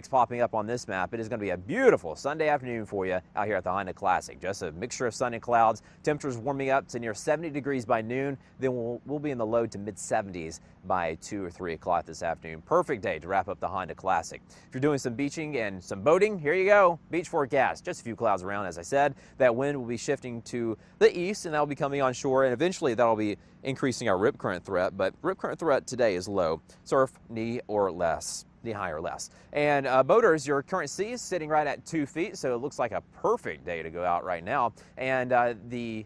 next popping up on this map. It is going to be a beautiful Sunday afternoon for you out here at the Honda Classic. Just a mixture of sun and clouds. Temperatures warming up to near 70 degrees by noon. Then we'll be in the low to mid 70s by 2 or 3 o'clock this afternoon. Perfect day to wrap up the Honda Classic. If you're doing some beaching and some boating, here you go. Beach forecast. Just a few clouds around, as I said. That wind will be shifting to the east, and that will be coming on shore, and eventually that'll be increasing our rip current threat. But rip current threat today is low. Surf knee or less. Knee high or less. And boaters, your current sea is sitting right at 2 feet, so it looks like a perfect day to go out right now. And the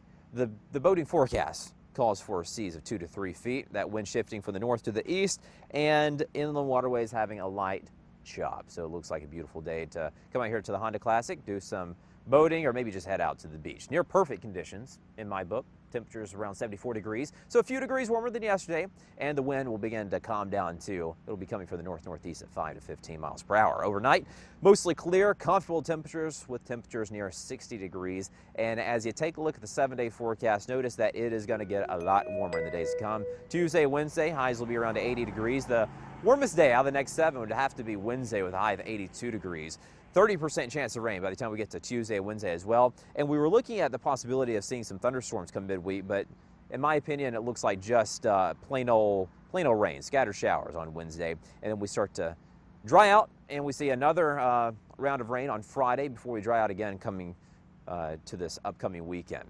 boating forecast calls for seas of 2 to 3 feet. That wind shifting from the north to the east, and inland waterways having a light chop. So it looks like a beautiful day to come out here to the Honda Classic, do some boating, or maybe just head out to the beach. Near perfect conditions in my book. Temperatures around 74 degrees, so a few degrees warmer than yesterday, and the wind will begin to calm down too. It'll be coming from the north-northeast at 5 to 15 miles per hour. Overnight, mostly clear, comfortable temperatures with temperatures near 60 degrees. And as you take a look at the 7-day forecast, notice that it is going to get a lot warmer in the days to come. Tuesday, Wednesday, highs will be around 80 degrees. The warmest day out of the next 7 would have to be Wednesday with a high of 82 degrees. 30% chance of rain by the time we get to Tuesday and Wednesday as well. And we were looking at the possibility of seeing some thunderstorms come midweek, but in my opinion, it looks like just plain old rain, scattered showers on Wednesday. And then we start to dry out, and we see another round of rain on Friday before we dry out again coming to this upcoming weekend.